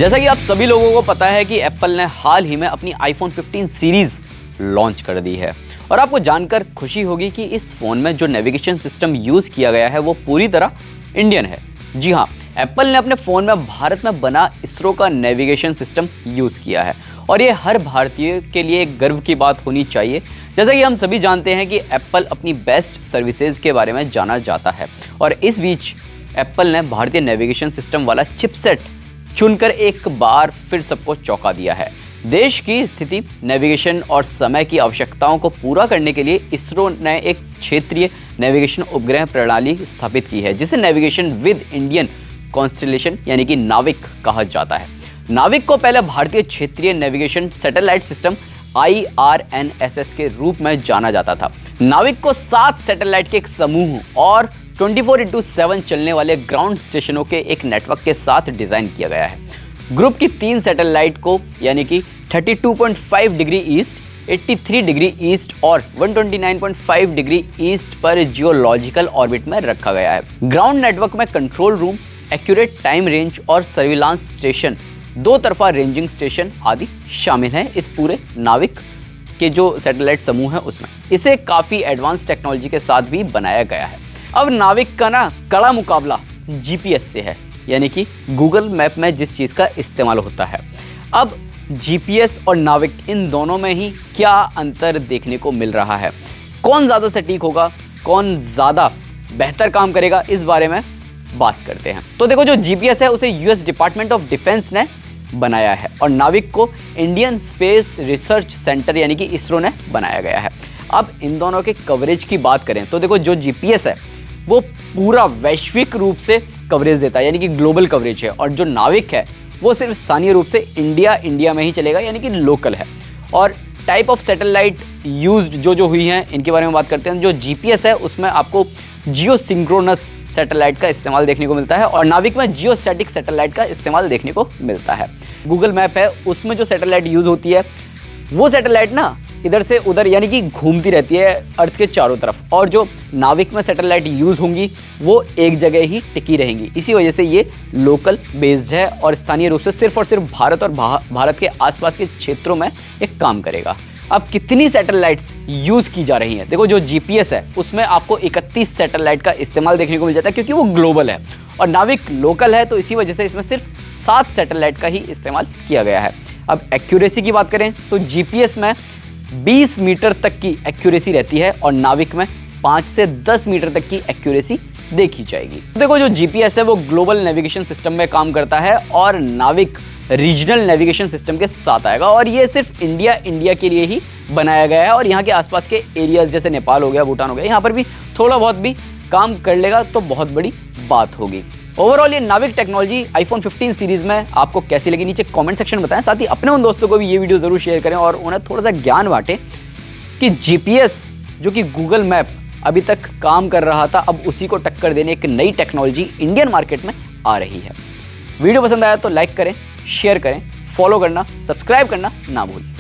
जैसा कि आप सभी लोगों को पता है कि एप्पल ने हाल ही में अपनी आईफोन 15 सीरीज लॉन्च कर दी है और आपको जानकर खुशी होगी कि इस फोन में जो नेविगेशन सिस्टम यूज किया गया है वो पूरी तरह इंडियन है। जी हाँ, एप्पल ने अपने फोन में भारत में बना इसरो का नेविगेशन सिस्टम यूज किया है और ये हर भारतीय के लिए एक गर्व की बात होनी चाहिए। जैसा कि हम सभी जानते हैं कि एप्पल अपनी बेस्ट सर्विसेज के बारे में जाना जाता है और इस बीच एप्पल ने भारतीय नेविगेशन सिस्टम वाला चिपसेट चुनकर एक बार फिर सबको चौंका दिया है। देश की स्थिति, नेविगेशन और समय की आवश्यकताओं को पूरा करने के लिए इसरो ने एक क्षेत्रीय नेविगेशन उपग्रह प्रणाली स्थापित की है जिसे नेविगेशन विद इंडियन कॉन्स्टेलेशन यानी कि नाविक कहा जाता है। नाविक को पहले भारतीय क्षेत्रीय नेविगेशन सैटेलाइट सिस्टम IRNSS के रूप में जाना जाता था। नाविक को 7 सैटेलाइट के एक समूह और 24/7 चलने वाले ग्राउंड स्टेशनों के एक नेटवर्क के साथ डिजाइन किया गया है। ग्रुप की 3 सैटेलाइट को यानी कि 32.5 डिग्री ईस्ट, 83 डिग्री ईस्ट और 129.5 डिग्री ईस्ट पर जियोलॉजिकल ऑर्बिट में रखा गया है। ग्राउंड नेटवर्क में control room, accurate time range और सर्विलांस स्टेशन, 2 तरफा रेंजिंग स्टेशन आदि शामिल हैं इस पूरे नाविक के जो सैटेलाइट समूह है उसमें। इसे काफ़ी एडवांस टेक्नोलॉजी के साथ भी बनाया गया है। अब नाविक का कड़ा मुकाबला GPS से है, यानी कि गूगल मैप में जिस चीज़ का इस्तेमाल होता है। अब GPS और नाविक इन दोनों में ही क्या अंतर देखने को मिल रहा है, कौन ज़्यादा सटीक होगा, कौन ज़्यादा बेहतर काम करेगा, इस बारे में बात करते हैं। तो देखो, जो GPS है उसे US डिपार्टमेंट ऑफ डिफेंस ने बनाया है और नाविक को इंडियन स्पेस रिसर्च सेंटर यानी कि इसरो ने बनाया गया है। अब इन दोनों के कवरेज की बात करें तो देखो, जो GPS है वो पूरा वैश्विक रूप से कवरेज देता है यानी कि ग्लोबल कवरेज है और जो नाविक है वो सिर्फ स्थानीय रूप से इंडिया में ही चलेगा यानी कि लोकल है। और टाइप ऑफ सैटेलाइट यूज्ड जो हुई हैं इनके बारे में बात करते हैं। जो GPS है उसमें आपको जियो सिंक्रोनस सैटेलाइट का इस्तेमाल देखने को मिलता है और नाविक में जियोस्टैटिक सैटेलाइट का इस्तेमाल देखने को मिलता है। गूगल मैप है उसमें जो सैटेलाइट यूज होती है वो सैटेलाइट इधर से उधर यानी कि घूमती रहती है अर्थ के चारों तरफ, और जो नाविक में सैटेलाइट यूज होंगी वो एक जगह ही टिकी रहेंगी। इसी वजह से ये लोकल बेस्ड है और स्थानीय रूप से सिर्फ और सिर्फ भारत और भारत के आसपास के क्षेत्रों में एक काम करेगा। अब कितनी सैटेलाइट्स यूज की जा रही हैं? देखो, जो GPS है उसमें आपको 31 सैटेलाइट का इस्तेमाल देखने को मिल जाता है क्योंकि वो ग्लोबल है और नाविक लोकल है, तो इसी वजह से इसमें सिर्फ 7 सैटेलाइट का ही इस्तेमाल किया गया है। अब एक्यूरेसी की बात करें तो GPS में 20 मीटर तक की एक्यूरेसी रहती है और नाविक में 5 से 10 मीटर तक की एक्यूरेसी देखी जाएगी। देखो, जो GPS है वो ग्लोबल नेविगेशन सिस्टम में काम करता है और नाविक रीजनल नेविगेशन सिस्टम के साथ आएगा और ये सिर्फ इंडिया के लिए ही बनाया गया है और यहाँ के आसपास के एरियाज जैसे नेपाल हो गया, भूटान हो गया, यहाँ पर भी थोड़ा बहुत भी काम कर लेगा तो बहुत बड़ी बात होगी। ओवरऑल ये नाविक टेक्नोलॉजी आईफोन 15 सीरीज में आपको कैसी लगी नीचे कमेंट सेक्शन में बताएं। साथ ही अपने उन दोस्तों को भी ये वीडियो जरूर शेयर करें और उन्हें थोड़ा सा ज्ञान बांटें कि GPS जो कि गूगल मैप अभी तक काम कर रहा था, अब उसी को टक्कर देने एक नई टेक्नोलॉजी इंडियन मार्केट में आ रही है। वीडियो पसंद आया तो लाइक करें, शेयर करें, फॉलो करना, सब्सक्राइब करना ना भूलें।